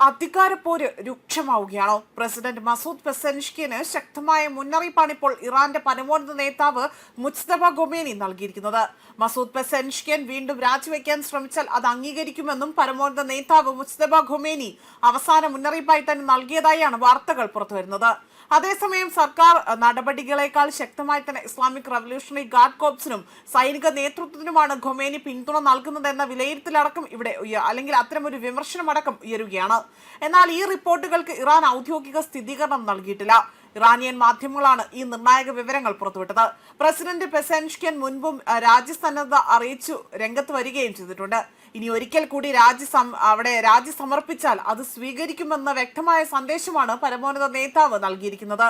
അധികാരപ്പോര് രൂക്ഷമാവുകയാണോ? President Masoud പെസെൻഷ്കിന് ശക്തമായ മുന്നറിയിപ്പാണ് ഇപ്പോൾ ഇറാന്റെ പരമോന്നത നേതാവ് മുജ്തബ ഖൊമേനി നൽകിയിരിക്കുന്നത്. മസൂദ് പെസെൻഷ്കിൻ വീണ്ടും രാജിവെക്കാൻ ശ്രമിച്ചാൽ അത് അംഗീകരിക്കുമെന്നും പരമോന്നത നേതാവ് മുജ്തബ ഖൊമേനി അവസാന മുന്നറിയിപ്പായി തന്നെ നൽകിയതായാണ് വാർത്തകൾ പുറത്തുവരുന്നത്. അതേസമയം സർക്കാർ നടപടികളെക്കാൾ ശക്തമായി തന്നെ ഇസ്ലാമിക് റവല്യൂഷണറി ഗാർഡ് കോർപ്സിനും സൈനിക നേതൃത്വത്തിനുമാണ് ഖൊമേനി പിന്തുണ നൽകുന്നതെന്ന വിലയിരുത്തലടക്കം ഇവിടെ അല്ലെങ്കിൽ അത്തരമൊരു വിമർശനമടക്കം ഉയരുകയാണ്. എന്നാൽ ഈ റിപ്പോർട്ടുകൾക്ക് ഇറാൻ ഔദ്യോഗിക സ്ഥിരീകരണം നൽകിയിട്ടില്ല. ഇറാനിയൻ മാധ്യമങ്ങളാണ് ഈ നിർണായക വിവരങ്ങൾ പുറത്തുവിട്ടത്. പ്രസിഡന്റ് പെസെൻഷ്കിൻ മുൻപും രാജ്യസന്നദ്ധത അറിയിച്ചു രംഗത്ത് വരികയും ചെയ്തിട്ടുണ്ട്. ഇനി ഒരിക്കൽ കൂടി രാജി സമർപ്പിച്ചാൽ അത് സ്വീകരിക്കുമെന്ന വ്യക്തമായ സന്ദേശമാണ് പരമോന്നത നേതാവ് നൽകിയിരിക്കുന്നത്.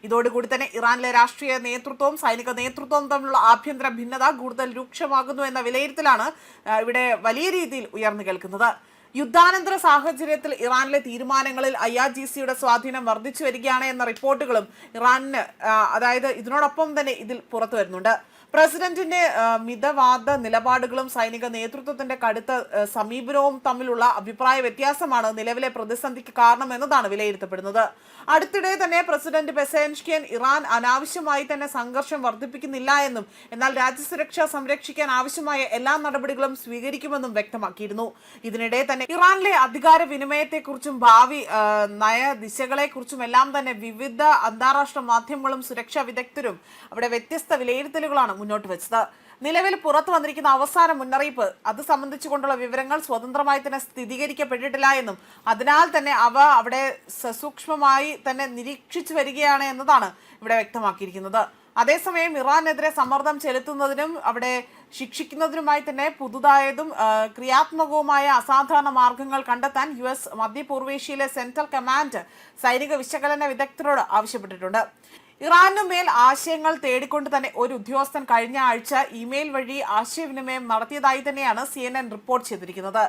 ഇതോടുകൂടി തന്നെ ഇറാനിലെ രാഷ്ട്രീയ നേതൃത്വവും സൈനിക നേതൃത്വവും തമ്മിലുള്ള ആഭ്യന്തര ഭിന്നത കൂടുതൽ രൂക്ഷമാകുന്നു എന്ന വിലയിരുത്തലാണ് ഇവിടെ വലിയ രീതിയിൽ ഉയർന്നു കേൾക്കുന്നത്. യുദ്ധാനന്തര സാഹചര്യത്തിൽ ഇറാനിലെ തീരുമാനങ്ങളിൽ IRGCയുടെ സ്വാധീനം വർദ്ധിച്ചു വരികയാണ് എന്ന റിപ്പോർട്ടുകളും ഇറാനിന് അതായത് ഇതിനോടൊപ്പം തന്നെ ഇതിൽ പുറത്തു വരുന്നുണ്ട്. പ്രസിഡന്റിന്റെ മിതവാദ നിലപാടുകളും സൈനിക നേതൃത്വത്തിന്റെ കടുത്ത സമീപനവും തമ്മിലുള്ള അഭിപ്രായ വ്യത്യാസമാണ് നിലവിലെ പ്രതിസന്ധിക്ക് കാരണമെന്നതാണ് വിലയിരുത്തപ്പെടുന്നത്. അടുത്തിടെ തന്നെ പ്രസിഡന്റ് പെസെൻഷ്കിൻ ഇറാൻ അനാവശ്യമായി തന്നെ സംഘർഷം വർദ്ധിപ്പിക്കുന്നില്ല എന്നും എന്നാൽ രാജ്യസുരക്ഷ സംരക്ഷിക്കാൻ ആവശ്യമായ എല്ലാ നടപടികളും സ്വീകരിക്കുമെന്നും വ്യക്തമാക്കിയിരുന്നു. ഇതിനിടെ തന്നെ ഇറാനിലെ അധികാര വിനിമയത്തെക്കുറിച്ചും ഭാവി നയ ദിശകളെക്കുറിച്ചും എല്ലാം തന്നെ വിവിധ അന്താരാഷ്ട്ര മാധ്യമങ്ങളും സുരക്ഷാ വിദഗ്ധരും അവിടെ വ്യത്യസ്ത വിലയിരുത്തലുകളാണ് മുന്നോട്ട് വെച്ചത്. നിലവിൽ പുറത്തു വന്നിരിക്കുന്ന അവസാന മുന്നറിയിപ്പ് അത് സംബന്ധിച്ചുകൊണ്ടുള്ള വിവരങ്ങൾ സ്വതന്ത്രമായി തന്നെ സ്ഥിരീകരിക്കപ്പെട്ടിട്ടില്ല എന്നും അതിനാൽ തന്നെ അവ അവിടെ സസൂക്ഷ്മമായി തന്നെ നിരീക്ഷിച്ചു വരികയാണ് എന്നതാണ് ഇവിടെ വ്യക്തമാക്കിയിരിക്കുന്നത്. അതേസമയം ഇറാനെതിരെ സമ്മർദ്ദം ചെലുത്തുന്നതിനും അവിടെ ശിക്ഷിക്കുന്നതിനുമായി തന്നെ പുതുതായതും ക്രിയാത്മകവുമായ അസാധാരണ മാർഗങ്ങൾ കണ്ടെത്താൻ US മധ്യപൂർവേഷ്യയിലെ സെൻട്രൽ കമാൻഡ് സൈനിക വിശകലന വിദഗ്ധരോട് ആവശ്യപ്പെട്ടിട്ടുണ്ട്. ഇറാനുമേൽ ആശയങ്ങൾ തേടിക്കൊണ്ട് തന്നെ ഒരു ഉദ്യോഗസ്ഥൻ കഴിഞ്ഞ ആഴ്ച ഇമെയിൽ വഴി ആശയവിനിമയം നടത്തിയതായി തന്നെയാണ് CNN റിപ്പോർട്ട് ചെയ്തിരിക്കുന്നത്.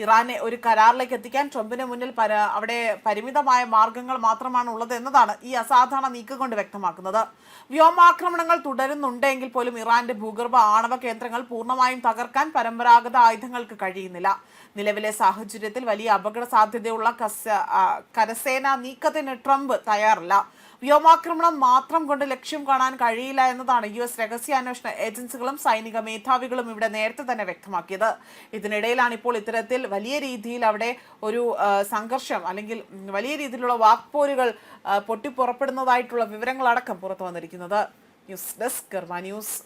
ഇറാനെ ഒരു കരാറിലേക്ക് എത്തിക്കാൻ ട്രംപിന് മുന്നിൽ അവിടെ പരിമിതമായ മാർഗങ്ങൾ മാത്രമാണ് ഉള്ളത് എന്നതാണ് ഈ അസാധാരണ നീക്കം കൊണ്ട് വ്യക്തമാക്കുന്നത്. വ്യോമാക്രമണങ്ങൾ തുടരുന്നുണ്ടെങ്കിൽ പോലും ഇറാന്റെ ഭൂഗർഭ ആണവ കേന്ദ്രങ്ങൾ പൂർണ്ണമായും തകർക്കാൻ പരമ്പരാഗത ആയുധങ്ങൾക്ക് കഴിയുന്നില്ല. നിലവിലെ സാഹചര്യത്തിൽ വലിയ അപകട സാധ്യതയുള്ള കരസേനാ നീക്കത്തിന് ട്രംപ് തയ്യാറല്ല. വ്യോമാക്രമണം മാത്രം കൊണ്ട് ലക്ഷ്യം കാണാൻ കഴിയില്ല എന്നതാണ് US രഹസ്യാന്വേഷണ ഏജൻസികളും സൈനിക മേധാവികളും ഇവിടെ നേരത്തെ തന്നെ വ്യക്തമാക്കിയത്. ഇതിനിടയിലാണ് ഇപ്പോൾ ഇത്തരത്തിൽ വലിയ രീതിയിൽ അവിടെ ഒരു സംഘർഷം അല്ലെങ്കിൽ വലിയ രീതിയിലുള്ള വാക്പോരുകൾ പൊട്ടിപ്പുറപ്പെടുന്നതായിട്ടുള്ള വിവരങ്ങളടക്കം പുറത്തു വന്നിരിക്കുന്നത്. ന്യൂസ് ഡെസ്ക് കർമ്മ ന്യൂസ്.